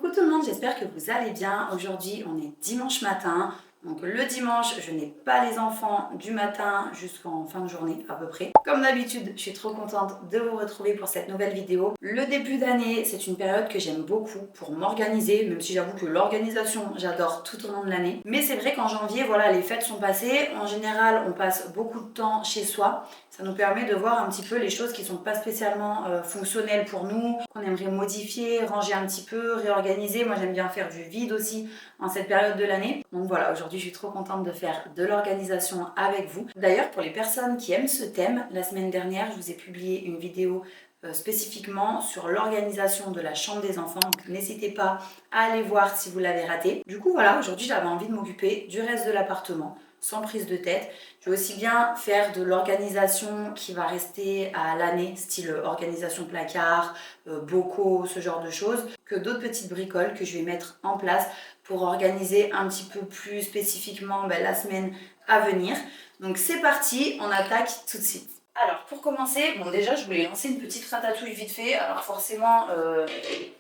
Coucou tout le monde, j'espère que vous allez bien. Aujourd'hui, on est dimanche matin. Donc le dimanche, je n'ai pas les enfants du matin jusqu'en fin de journée à peu près. Comme d'habitude, je suis trop contente de vous retrouver pour cette nouvelle vidéo. Le début d'année, c'est une période que j'aime beaucoup pour m'organiser, même si j'avoue que l'organisation, j'adore tout au long de l'année. Mais c'est vrai qu'en janvier, voilà, les fêtes sont passées. En général, on passe beaucoup de temps chez soi. Ça nous permet de voir un petit peu les choses qui ne sont pas spécialement fonctionnelles pour nous, qu'on aimerait modifier, ranger un petit peu, réorganiser. Moi, j'aime bien faire du vide aussi en cette période de l'année. Donc voilà, aujourd'hui, je suis trop contente de faire de l'organisation avec vous. D'ailleurs, pour les personnes qui aiment ce thème, la semaine dernière, je vous ai publié une vidéo spécifiquement sur l'organisation de la chambre des enfants. Donc n'hésitez pas à aller voir si vous l'avez raté. Du coup, voilà, aujourd'hui, j'avais envie de m'occuper du reste de l'appartement sans prise de tête. Je vais aussi bien faire de l'organisation qui va rester à l'année, style organisation placard, bocaux, ce genre de choses, que d'autres petites bricoles que je vais mettre en place pour organiser un petit peu plus spécifiquement la semaine à venir. Donc c'est parti, on attaque tout de suite. Alors pour commencer, bon déjà je voulais lancer une petite ratatouille vite fait. Alors forcément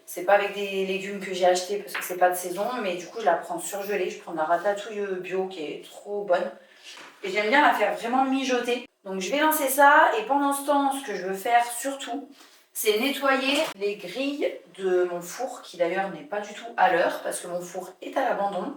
c'est pas avec des légumes que j'ai acheté parce que c'est pas de saison, mais du coup je la prends surgelée. Je prends de la ratatouille bio qui est trop bonne. Et j'aime bien la faire vraiment mijoter. Donc je vais lancer ça et pendant ce temps, ce que je veux faire surtout, c'est nettoyer les grilles de mon four qui d'ailleurs n'est pas du tout à l'heure parce que mon four est à l'abandon.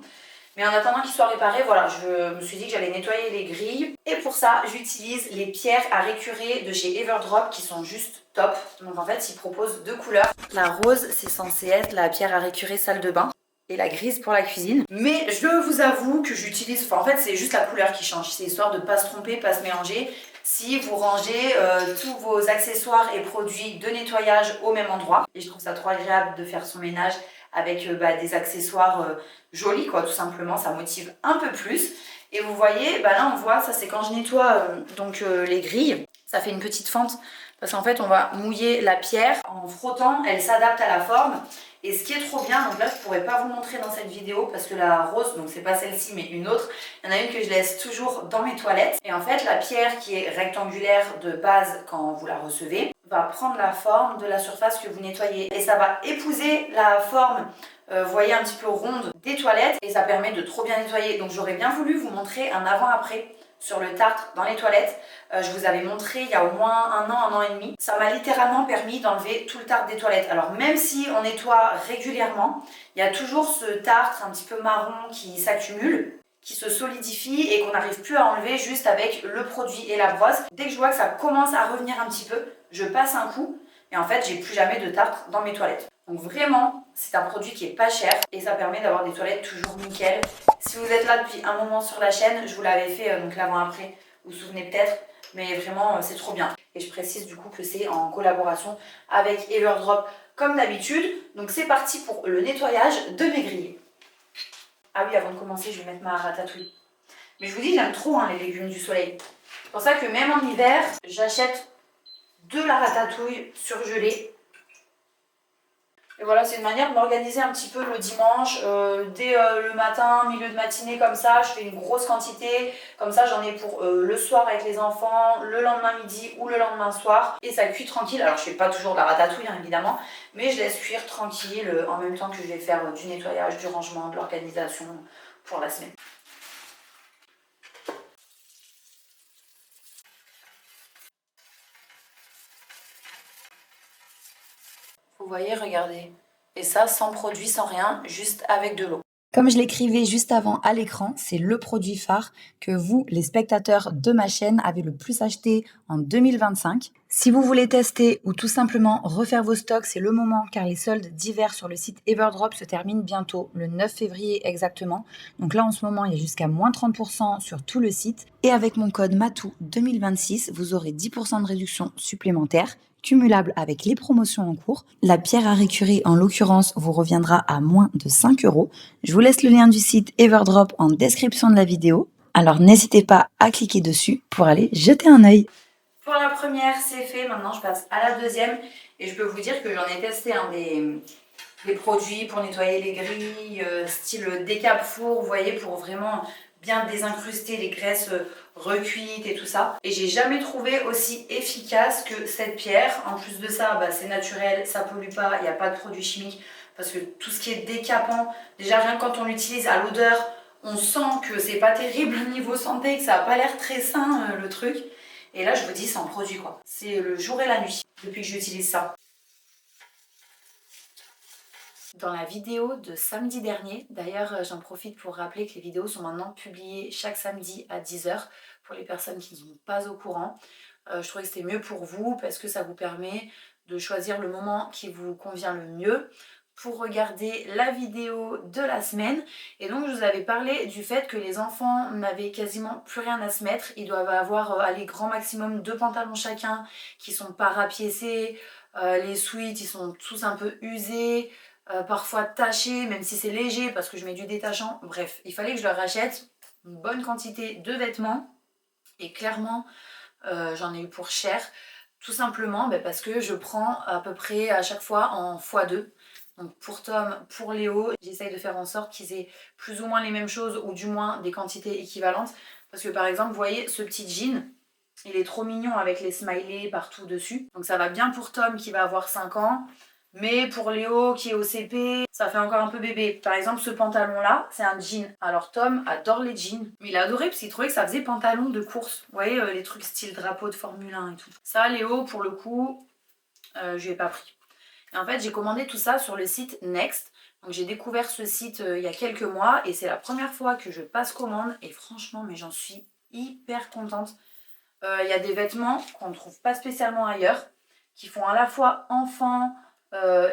Mais en attendant qu'il soit réparé, voilà, je me suis dit que j'allais nettoyer les grilles. Et pour ça, j'utilise les pierres à récurer de chez Everdrop qui sont juste top. Donc en fait, ils proposent deux couleurs. La rose, c'est censé être la pierre à récurer salle de bain. Et la grise pour la cuisine. Mais je vous avoue que j'utilise... Enfin, en fait, c'est juste la couleur qui change. C'est histoire de ne pas se tromper, pas se mélanger. Si vous rangez tous vos accessoires et produits de nettoyage au même endroit. Et je trouve ça trop agréable de faire son ménage avec des accessoires jolis, quoi, tout simplement. Ça motive un peu plus. Et vous voyez, là, on voit, ça c'est quand je nettoie les grilles. Ça fait une petite fente. Parce qu'en fait, on va mouiller la pierre. En frottant, elle s'adapte à la forme. Et ce qui est trop bien, donc là je ne pourrais pas vous montrer dans cette vidéo parce que la rose, donc c'est pas celle-ci mais une autre, il y en a une que je laisse toujours dans mes toilettes. Et en fait la pierre qui est rectangulaire de base quand vous la recevez va prendre la forme de la surface que vous nettoyez. Et ça va épouser la forme, vous voyez, un petit peu ronde des toilettes et ça permet de trop bien nettoyer. Donc j'aurais bien voulu vous montrer un avant-après sur le tartre dans les toilettes. Je vous avais montré il y a au moins un an et demi. Ça m'a littéralement permis d'enlever tout le tartre des toilettes. Alors même si on nettoie régulièrement, il y a toujours ce tartre un petit peu marron qui s'accumule, qui se solidifie et qu'on n'arrive plus à enlever juste avec le produit et la brosse. Dès que je vois que ça commence à revenir un petit peu, je passe un coup et en fait j'ai plus jamais de tartre dans mes toilettes. Donc vraiment, c'est un produit qui est pas cher et ça permet d'avoir des toilettes toujours nickel. Si vous êtes là depuis un moment sur la chaîne, je vous l'avais fait donc l'avant-après, vous vous souvenez peut-être, mais vraiment c'est trop bien. Et je précise du coup que c'est en collaboration avec Everdrop comme d'habitude. Donc c'est parti pour le nettoyage de mes grilles. Ah oui, avant de commencer, je vais mettre ma ratatouille. Mais je vous dis, j'aime trop les légumes du soleil. C'est pour ça que même en hiver, j'achète de la ratatouille surgelée. Et voilà, c'est une manière de m'organiser un petit peu le dimanche. Dès le matin, milieu de matinée comme ça, je fais une grosse quantité. Comme ça, j'en ai pour le soir avec les enfants, le lendemain midi ou le lendemain soir. Et ça cuit tranquille. Alors, je fais pas toujours de la ratatouille, évidemment. Mais je laisse cuire tranquille en même temps que je vais faire du nettoyage, du rangement, de l'organisation pour la semaine. Vous voyez, regardez. Et ça, sans produit, sans rien, juste avec de l'eau. Comme je l'écrivais juste avant à l'écran, c'est le produit phare que vous, les spectateurs de ma chaîne, avez le plus acheté en 2025. Si vous voulez tester ou tout simplement refaire vos stocks, c'est le moment car les soldes d'hiver sur le site Everdrop se terminent bientôt, le 9 février exactement. Donc là, en ce moment, il y a jusqu'à moins 30% sur tout le site. Et avec mon code MATOU2026, vous aurez 10% de réduction supplémentaire, cumulable avec les promotions en cours. La pierre à récurer, en l'occurrence, vous reviendra à moins de 5 €. Je vous laisse le lien du site Everdrop en description de la vidéo. Alors n'hésitez pas à cliquer dessus pour aller jeter un œil. Pour la première, c'est fait. Maintenant, je passe à la deuxième. Et je peux vous dire que j'en ai testé des produits pour nettoyer les grilles, style décap four, vous voyez, pour vraiment bien désincruster les graisses recuites et tout ça. Et j'ai jamais trouvé aussi efficace que cette pierre. En plus de ça, c'est naturel, ça pollue pas, il n'y a pas de produits chimiques. parce que tout ce qui est décapant, déjà rien que quand on l'utilise à l'odeur, on sent que c'est pas terrible au niveau santé, que ça a pas l'air très sain le truc. Et là je vous dis c'est un produit quoi. C'est le jour et la nuit depuis que j'utilise ça. Dans la vidéo de samedi dernier, d'ailleurs j'en profite pour rappeler que les vidéos sont maintenant publiées chaque samedi à 10 h pour les personnes qui ne sont pas au courant. Je trouvais que c'était mieux pour vous parce que ça vous permet de choisir le moment qui vous convient le mieux pour regarder la vidéo de la semaine. Et donc je vous avais parlé du fait que les enfants n'avaient quasiment plus rien à se mettre. Ils doivent avoir allez, grand maximum 2 pantalons chacun qui sont pas rapiécés. Les sweats ils sont tous un peu usés, parfois tachés même si c'est léger parce que je mets du détachant. Bref, il fallait que je leur achète une bonne quantité de vêtements et clairement j'en ai eu pour cher. Tout simplement parce que je prends à peu près à chaque fois en x2. Donc pour Tom, pour Léo, j'essaye de faire en sorte qu'ils aient plus ou moins les mêmes choses ou du moins des quantités équivalentes. Parce que par exemple, vous voyez ce petit jean, il est trop mignon avec les smileys partout dessus. Donc ça va bien pour Tom qui va avoir 5 ans. Mais pour Léo qui est au CP, ça fait encore un peu bébé. Par exemple, ce pantalon-là, c'est un jean. Alors Tom adore les jeans. Mais il a adoré parce qu'il trouvait que ça faisait pantalon de course. Vous voyez, les trucs style drapeau de Formule 1 et tout. Ça, Léo, pour le coup, je lui ai pas pris. Et en fait, j'ai commandé tout ça sur le site Next. Donc j'ai découvert ce site il y a quelques mois et c'est la première fois que je passe commande. Et franchement, mais j'en suis hyper contente. Il y a des vêtements qu'on ne trouve pas spécialement ailleurs, qui font à la fois enfant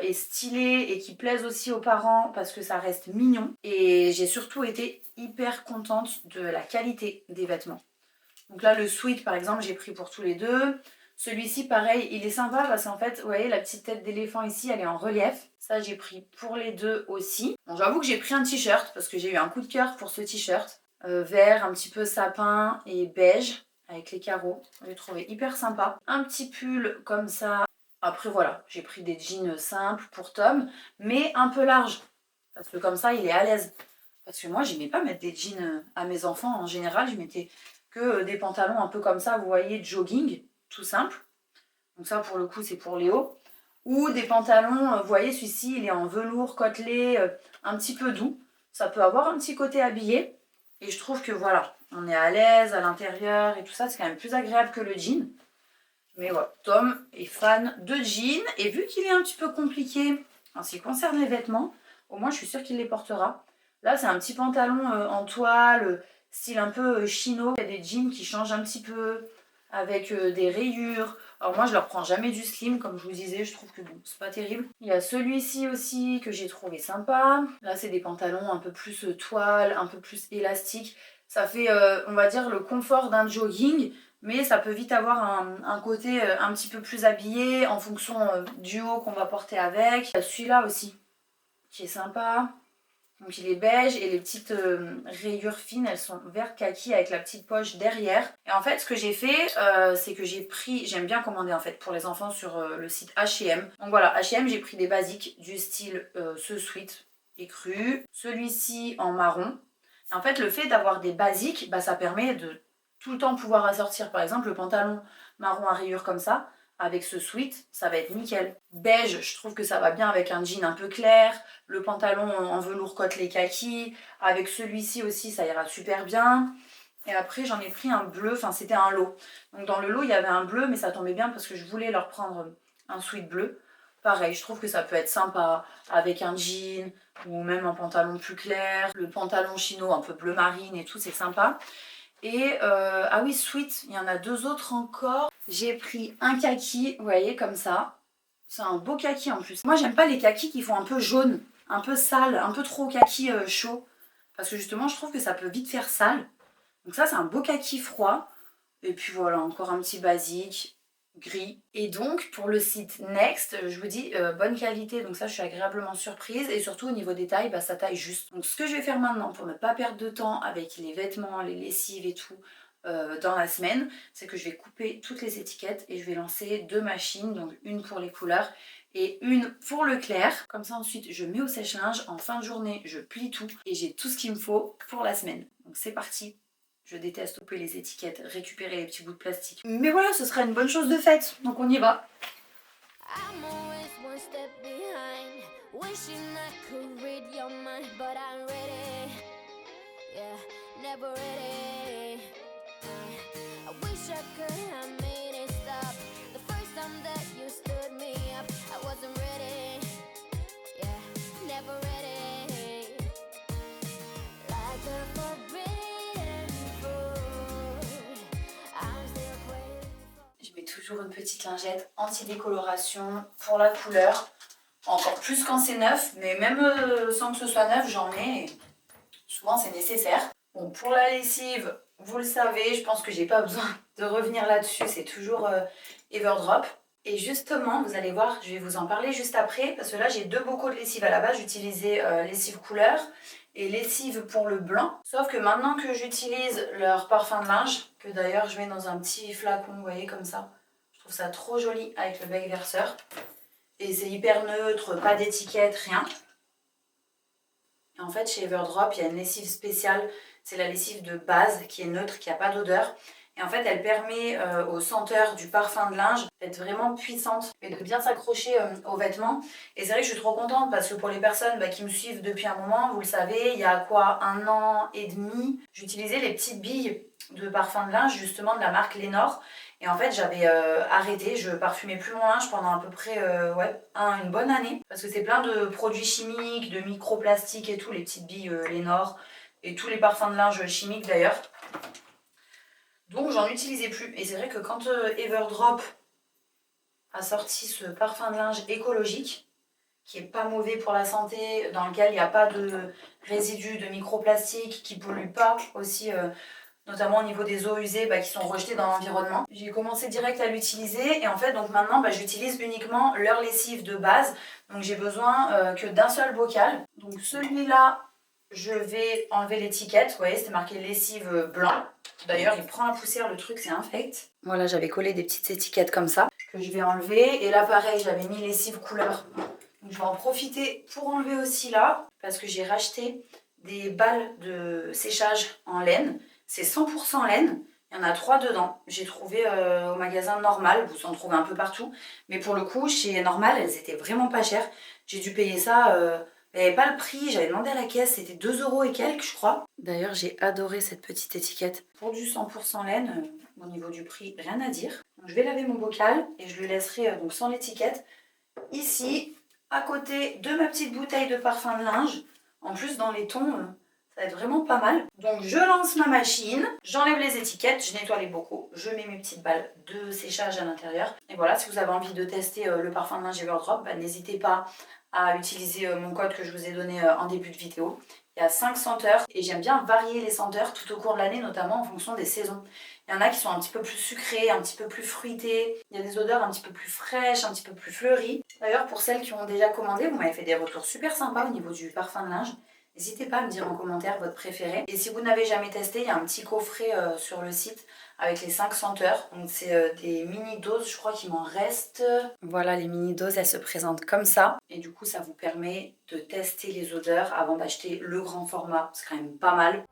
et stylé et qui plaisent aussi aux parents parce que ça reste mignon. Et j'ai surtout été hyper contente de la qualité des vêtements. Donc là, le sweat par exemple, j'ai pris pour tous les deux. Celui-ci, pareil, il est sympa parce qu'en fait, vous voyez, la petite tête d'éléphant ici, elle est en relief. Ça, j'ai pris pour les deux aussi. Bon, j'avoue que j'ai pris un t-shirt parce que j'ai eu un coup de cœur pour ce t-shirt. Vert, un petit peu sapin et beige avec les carreaux. Je l'ai trouvé hyper sympa. Un petit pull comme ça. Après, voilà, j'ai pris des jeans simples pour Tom, mais un peu larges. Parce que comme ça, il est à l'aise. Parce que moi, j'aimais pas mettre des jeans à mes enfants. En général, je mettais que des pantalons un peu comme ça, vous voyez, jogging, tout simple. Donc ça, pour le coup, c'est pour Léo. Ou des pantalons, vous voyez, celui-ci, il est en velours côtelé, un petit peu doux. Ça peut avoir un petit côté habillé. Et je trouve que voilà, on est à l'aise à l'intérieur et tout ça, c'est quand même plus agréable que le jean. Mais voilà, Tom est fan de jean. Et vu qu'il est un petit peu compliqué en ce qui concerne les vêtements, au moins je suis sûre qu'il les portera. Là, c'est un petit pantalon en toile, style un peu chino. Il y a des jeans qui changent un petit peu, avec des rayures. Alors moi, je leur prends jamais du slim, comme je vous disais, je trouve que bon, c'est pas terrible. Il y a celui-ci aussi que j'ai trouvé sympa. Là, c'est des pantalons un peu plus toile, un peu plus élastique. Ça fait, on va dire, le confort d'un jogging, mais ça peut vite avoir un côté un petit peu plus habillé en fonction du haut qu'on va porter avec. Il y a celui-là aussi, qui est sympa. Donc il est beige et les petites rayures fines, elles sont vert kaki avec la petite poche derrière. Et en fait, ce que j'ai fait, c'est que j'ai pris, j'aime bien commander en fait pour les enfants sur le site H&M. Donc voilà, H&M, j'ai pris des basiques du style ce sweat écru, celui-ci en marron. Et en fait, le fait d'avoir des basiques, bah, ça permet de tout le temps pouvoir assortir. Par exemple, le pantalon marron à rayures comme ça, avec ce sweat, ça va être nickel. Beige, je trouve que ça va bien avec un jean un peu clair. Le pantalon en velours côtelé kaki. Avec celui-ci aussi, ça ira super bien. Et après, j'en ai pris un bleu, enfin c'était un lot. Donc dans le lot, il y avait un bleu, mais ça tombait bien parce que je voulais leur prendre un sweat bleu. Pareil, je trouve que ça peut être sympa avec un jean ou même un pantalon plus clair. Le pantalon chino un peu bleu marine et tout, c'est sympa. Et ah oui, sweat, il y en a deux autres encore. J'ai pris un kaki, vous voyez, comme ça. C'est un beau kaki en plus. Moi, j'aime pas les kakis qui font un peu jaune, un peu sale, un peu trop kaki chaud. Parce que justement, je trouve que ça peut vite faire sale. Donc ça, c'est un beau kaki froid. Et puis voilà, encore un petit basique gris. Et donc, pour le site Next, je vous dis bonne qualité. Donc ça, je suis agréablement surprise. Et surtout, au niveau des tailles, bah, ça taille juste. Donc ce que je vais faire maintenant, pour ne pas perdre de temps avec les vêtements, les lessives et tout, dans la semaine, c'est que je vais couper toutes les étiquettes et je vais lancer deux machines, donc une pour les couleurs et une pour le clair. Comme ça ensuite je mets au sèche-linge, en fin de journée je plie tout et j'ai tout ce qu'il me faut pour la semaine. Donc c'est parti. Je déteste couper les étiquettes, récupérer les petits bouts de plastique. Mais voilà, ce sera une bonne chose de faite, donc on y va. I'm always one step behind, Wishing I could read your mind, but I'm ready. Yeah, never ready. I wish I could have made it stop. The first time that you stood me up, I wasn't ready. Yeah, never ready. Like a forbidden fruit, I'm still craving for. Je mets toujours une petite lingette anti-décoloration pour la couleur. Encore plus quand c'est neuf, mais même sans que ce soit neuf, j'en mets. Souvent, c'est nécessaire. Bon, pour la lessive, vous le savez, je pense que j'ai pas besoin de revenir là-dessus. C'est toujours Everdrop. Et justement, vous allez voir, je vais vous en parler juste après, parce que là, j'ai 2 bocaux de lessive. À la base, j'utilisais lessive couleur et lessive pour le blanc. Sauf que maintenant que j'utilise leur parfum de linge, que d'ailleurs je mets dans un petit flacon, vous voyez, comme ça. Je trouve ça trop joli avec le bec verseur. Et c'est hyper neutre, pas d'étiquette, rien. Et en fait, chez Everdrop, il y a une lessive spéciale. C'est la lessive de base qui est neutre, qui n'a pas d'odeur. Et en fait, elle permet aux senteurs du parfum de linge d'être vraiment puissante et de bien s'accrocher aux vêtements. Et c'est vrai que je suis trop contente parce que pour les personnes qui me suivent depuis un moment, vous le savez, il y a quoi, 1 an et demi, j'utilisais les petites billes de parfum de linge justement de la marque Lénore. Et en fait, j'avais arrêté, je parfumais plus mon linge pendant à peu près une bonne année. Parce que c'est plein de produits chimiques, de microplastiques et tout, les petites billes Lénore et tous les parfums de linge chimiques d'ailleurs. Donc j'en utilisais plus. Et c'est vrai que quand Everdrop a sorti ce parfum de linge écologique, qui est pas mauvais pour la santé, dans lequel il n'y a pas de résidus de microplastiques, qui polluent pas aussi... notamment au niveau des eaux usées qui sont rejetées dans l'environnement. J'ai commencé direct à l'utiliser et en fait donc maintenant j'utilise uniquement leur lessive de base. Donc j'ai besoin que d'un seul bocal. Donc celui-là, je vais enlever l'étiquette. Vous voyez, c'était marqué lessive blanc. D'ailleurs, il prend la poussière, le truc, c'est infect. Voilà, j'avais collé des petites étiquettes comme ça que je vais enlever. Et là, pareil, j'avais mis lessive couleur. Donc je vais en profiter pour enlever aussi là parce que j'ai racheté des balles de séchage en laine. C'est 100% laine, il y en a 3 dedans. J'ai trouvé au magasin Normal, vous en trouvez un peu partout. Mais pour le coup, chez Normal, elles étaient vraiment pas chères. J'ai dû payer ça, il n'y avait pas le prix, j'avais demandé à la caisse, c'était 2 € et quelques, je crois. D'ailleurs, j'ai adoré cette petite étiquette. Pour du 100% laine, au niveau du prix, rien à dire. Donc, je vais laver mon bocal et je le laisserai donc sans l'étiquette. Ici, à côté de ma petite bouteille de parfum de linge. En plus, dans les tons... ça va être vraiment pas mal. Donc je lance ma machine, j'enlève les étiquettes, je nettoie les bocaux, je mets mes petites balles de séchage à l'intérieur. Et voilà, si vous avez envie de tester le parfum de linge Everdrop, n'hésitez pas à utiliser mon code que je vous ai donné en début de vidéo. Il y a 5 senteurs et j'aime bien varier les senteurs tout au cours de l'année, notamment en fonction des saisons. Il y en a qui sont un petit peu plus sucrées, un petit peu plus fruitées. Il y a des odeurs un petit peu plus fraîches, un petit peu plus fleuries. D'ailleurs, pour celles qui ont déjà commandé, vous m'avez fait des retours super sympas au niveau du parfum de linge. N'hésitez pas à me dire en commentaire votre préféré. Et si vous n'avez jamais testé, il y a un petit coffret sur le site avec les 5 senteurs. Donc c'est des mini-doses, je crois qu'il m'en reste. Voilà, les mini-doses, elles se présentent comme ça. Et du coup, ça vous permet de tester les odeurs avant d'acheter le grand format. C'est quand même pas mal.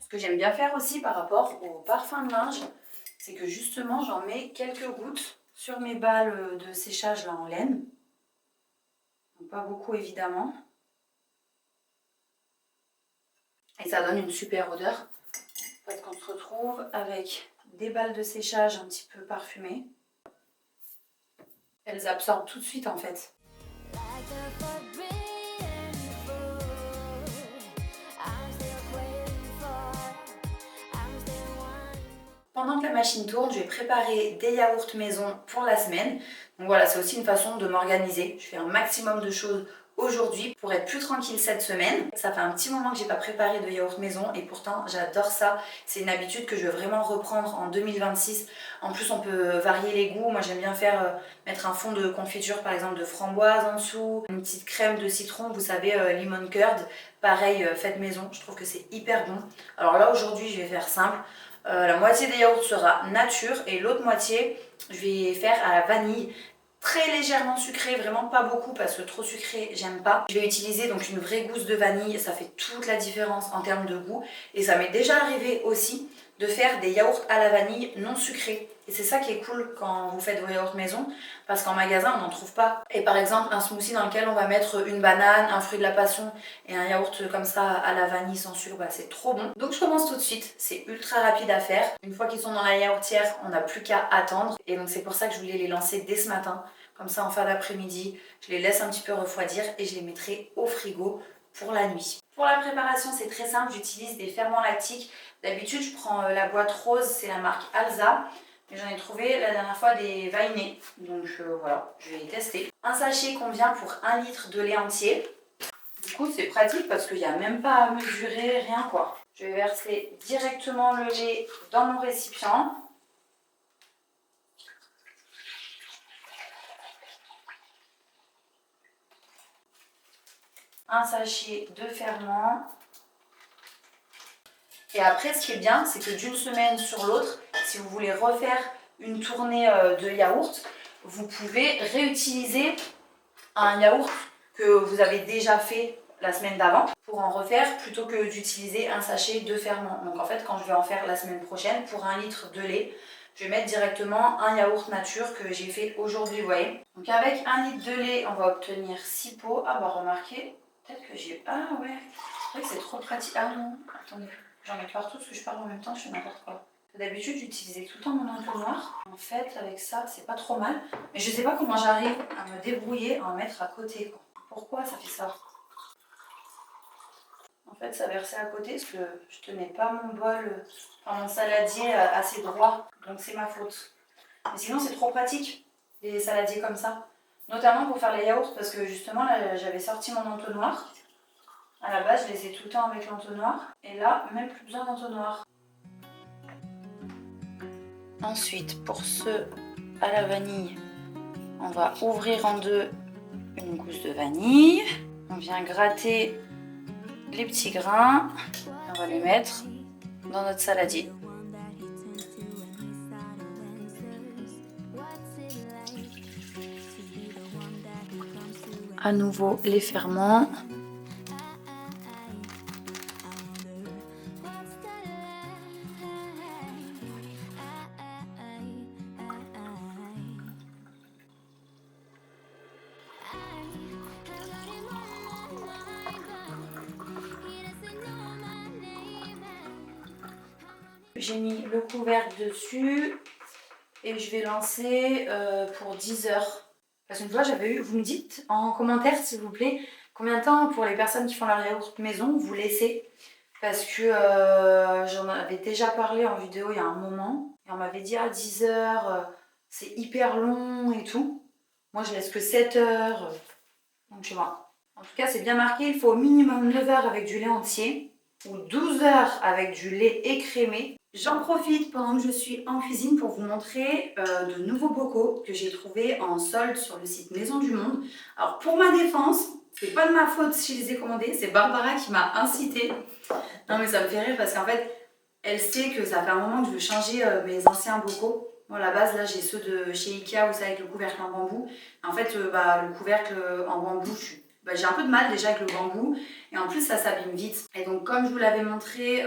Ce que j'aime bien faire aussi par rapport au parfum de linge, c'est que justement j'en mets quelques gouttes sur mes balles de séchage là en laine. Donc pas beaucoup évidemment. Et ça donne une super odeur. Parce qu'on se retrouve avec des balles de séchage un petit peu parfumées. Elles absorbent tout de suite en fait. Pendant que la machine tourne, je vais préparer des yaourts maison pour la semaine. Donc voilà, c'est aussi une façon de m'organiser. Je fais un maximum de choses aujourd'hui pour être plus tranquille cette semaine. Ça fait un petit moment que j'ai pas préparé de yaourt maison et pourtant j'adore ça. C'est une habitude que je veux vraiment reprendre en 2026. En plus on peut varier les goûts. Moi j'aime bien mettre un fond de confiture par exemple de framboise en dessous, une petite crème de citron, vous savez lemon curd. Pareil, faite maison, je trouve que c'est hyper bon. Alors là aujourd'hui je vais faire simple. La moitié des yaourts sera nature et l'autre moitié je vais faire à la vanille, très légèrement sucré, vraiment pas beaucoup parce que trop sucré j'aime pas. Je vais utiliser donc une vraie gousse de vanille, ça fait toute la différence en termes de goût et ça m'est déjà arrivé aussi de faire des yaourts à la vanille non sucrés. Et c'est ça qui est cool quand vous faites vos yaourts maison parce qu'en magasin on n'en trouve pas. Et par exemple un smoothie dans lequel on va mettre une banane, un fruit de la passion et un yaourt comme ça à la vanille sans sucre, bah c'est trop bon. Donc je commence tout de suite, c'est ultra rapide à faire. Une fois qu'ils sont dans la yaourtière, on n'a plus qu'à attendre. Et donc c'est pour ça que je voulais les lancer dès ce matin. Comme ça en fin d'après-midi, je les laisse un petit peu refroidir et je les mettrai au frigo pour la nuit. Pour la préparation, c'est très simple, j'utilise des ferments lactiques. D'habitude, je prends la boîte rose, c'est la marque Alza. Mais j'en ai trouvé la dernière fois des Vainé. Donc voilà, je vais les tester. Un sachet convient pour 1 litre de lait entier. Du coup, c'est pratique parce qu'il n'y a même pas à mesurer, rien quoi. Je vais verser directement le lait dans mon récipient. Un sachet de ferment. Et après, ce qui est bien, c'est que d'une semaine sur l'autre, si vous voulez refaire une tournée de yaourt, vous pouvez réutiliser un yaourt que vous avez déjà fait la semaine d'avant pour en refaire plutôt que d'utiliser un sachet de ferment. Donc en fait, quand je vais en faire la semaine prochaine, pour 1 litre de lait, je vais mettre directement un yaourt nature que j'ai fait aujourd'hui, vous voyez. Donc avec 1 litre de lait, on va obtenir 6 pots. Ah bah remarquez, peut-être que j'ai... Ah ouais, c'est vrai que c'est trop pratique. Ah non, attendez. J'en mets partout parce que je parle en même temps, je fais n'importe quoi. D'habitude, j'utilisais tout le temps mon entonnoir. En fait, avec ça, c'est pas trop mal. Mais je sais pas comment j'arrive à me débrouiller, à en mettre à côté, quoi. Pourquoi ça fait ça? En fait, ça versait à côté parce que je tenais pas mon bol, enfin mon saladier assez droit. Donc c'est ma faute. Mais sinon, c'est trop pratique, les saladiers comme ça. Notamment pour faire les yaourts parce que justement, là, j'avais sorti mon entonnoir. À la base, je les ai tout le temps avec l'entonnoir. Et là, même plus besoin d'entonnoir. Ensuite, pour ceux à la vanille, on va ouvrir en deux une gousse de vanille. On vient gratter les petits grains. On va les mettre dans notre saladier. À nouveau les ferments. J'ai mis le couvercle dessus et je vais lancer pour 10 heures. Parce qu'une fois j'avais eu, vous me dites en commentaire s'il vous plaît, combien de temps pour les personnes qui font leur yaourt maison vous laissez. Parce que j'en avais déjà parlé en vidéo il y a un moment. Et on m'avait dit à 10 heures, c'est hyper long et tout. Moi je laisse que 7 heures. Donc tu vois. En tout cas c'est bien marqué, il faut au minimum 9 heures avec du lait entier. Ou 12 heures avec du lait écrémé. J'en profite pendant que je suis en cuisine pour vous montrer de nouveaux bocaux que j'ai trouvés en solde sur le site Maison du Monde. Alors pour ma défense, c'est pas de ma faute si je les ai commandés, c'est Barbara qui m'a incité. Non mais ça me fait rire parce qu'en fait, elle sait que ça fait un moment que je veux changer mes anciens bocaux. Bon, à la base, là j'ai ceux de chez Ikea, vous savez, avec le couvercle en bambou. En fait, le couvercle en bambou, j'ai un peu de mal déjà avec le bambou et en plus ça s'abîme vite. Et donc comme je vous l'avais montré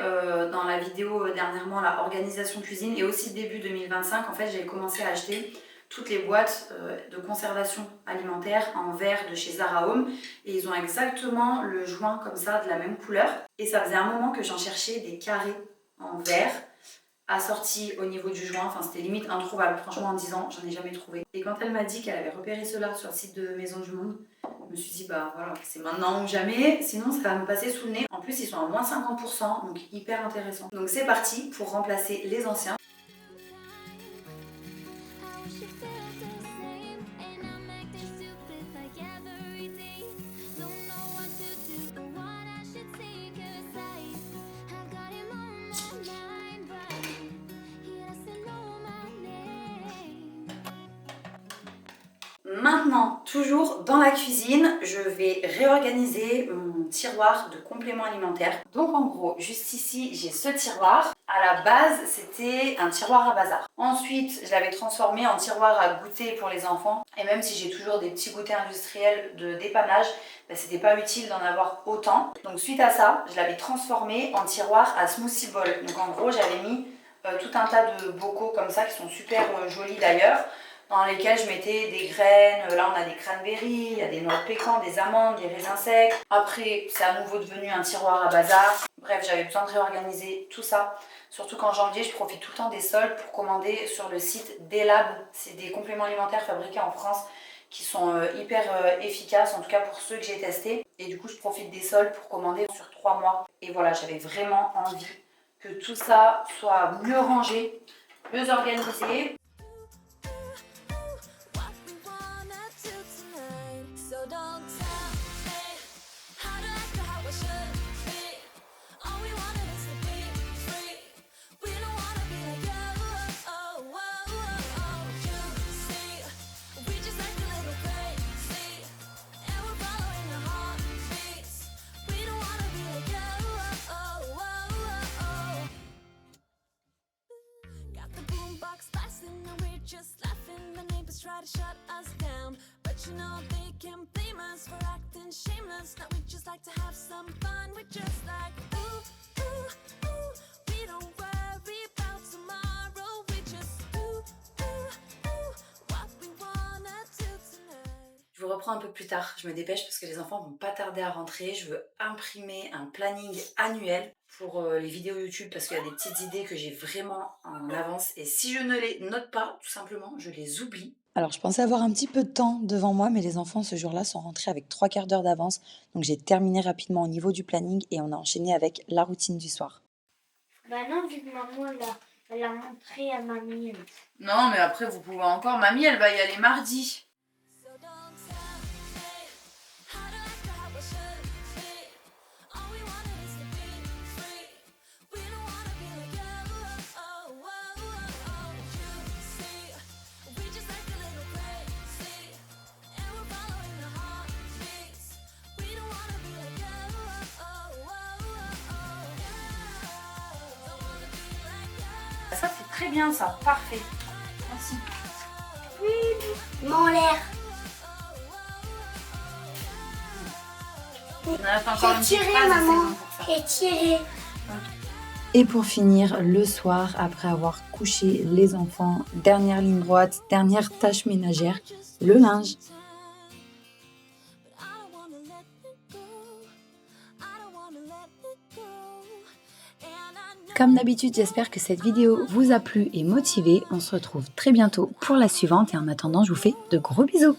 dans la vidéo dernièrement, la organisation cuisine et aussi début 2025, en fait j'ai commencé à acheter toutes les boîtes de conservation alimentaire en verre de chez Zara Home et ils ont exactement le joint comme ça de la même couleur. Et ça faisait un moment que j'en cherchais des carrés en verre assortis au niveau du joint, enfin c'était limite introuvable, franchement en 10 ans j'en ai jamais trouvé. Et quand elle m'a dit qu'elle avait repéré cela sur le site de Maison du Monde, je me suis dit bah voilà, c'est maintenant ou jamais, sinon ça va me passer sous le nez. En plus ils sont à moins 50%, donc hyper intéressant. Donc c'est parti pour remplacer les anciens. you feel the same. And I'm acting stupid like every day. Don't know what to do or what I should say. 'Cause I got him on my mind, but he doesn't know my name. Maintenant, toujours dans la cuisine, je vais réorganiser mon tiroir de compléments alimentaires. Donc en gros, juste ici, j'ai ce tiroir. À la base, c'était un tiroir à bazar. Ensuite, je l'avais transformé en tiroir à goûter pour les enfants. Et même si j'ai toujours des petits goûters industriels de dépannage, c'était pas utile d'en avoir autant. Donc suite à ça, je l'avais transformé en tiroir à smoothie bowl. Donc en gros, j'avais mis tout un tas de bocaux comme ça qui sont super jolis d'ailleurs, dans lesquels je mettais des graines. Là on a des cranberries, il y a des noix de pécan, des amandes, des raisins secs. Après c'est à nouveau devenu un tiroir à bazar. Bref, j'avais besoin de réorganiser tout ça. Surtout qu'en janvier, je profite tout le temps des soldes pour commander sur le site Delab. C'est des compléments alimentaires fabriqués en France qui sont hyper efficaces, en tout cas pour ceux que j'ai testés. Et du coup, je profite des soldes pour commander sur 3 mois. Et voilà, j'avais vraiment envie que tout ça soit mieux rangé, mieux organisé. What we wanna do tonight. So don't tell me how to act or how I should be. All we wanted is to be free. We don't wanna be like you. Oh, oh, oh, oh. You see, we just act a little crazy, and we're following our heartbeats. We don't wanna be like you. Oh, oh, oh, oh. Got the boombox blasting and we're just laughing. The neighbors try to shut us down, but you know they can't blame us for acting shameless. Now we just like to have some fun. We're just like ooh, ooh, ooh. We don't worry about tomorrow. We just ooh, ooh, ooh. What we wanna do tonight. Je vous reprends un peu plus tard, je me dépêche parce que les enfants vont pas tarder à rentrer. Je veux imprimer un planning annuel pour les vidéos YouTube parce qu'il y a des petites idées que j'ai vraiment en avance. Et si je ne les note pas, tout simplement, je les oublie. Alors, je pensais avoir un petit peu de temps devant moi, mais les enfants, ce jour-là, sont rentrés avec 3/4 d'heure d'avance. Donc, j'ai terminé rapidement au niveau du planning et on a enchaîné avec la routine du soir. Bah non, vu que maman elle a montré à mamie. Non, mais après, vous pouvez encore. Mamie, elle va y aller mardi. So don't tell me how to act or how I should be. All we wanted is to be free. We don't wanna be like you. Oh, oh, oh, oh. You see, we just act a little crazy, and we're following our heartbeats. We don't wanna be like you. Oh, oh, oh, oh. Don't wanna be like you. Ça, c'est très bien, ça. Parfait. Merci. Mon l'air. On a encore une petite Étiré, phrase, c'est maman. bon pour ça. Étiré. Et pour finir, le soir, après avoir couché les enfants, dernière ligne droite, dernière tâche ménagère, le linge. Comme d'habitude, j'espère que cette vidéo vous a plu et motivé. On se retrouve très bientôt pour la suivante et en attendant, je vous fais de gros bisous.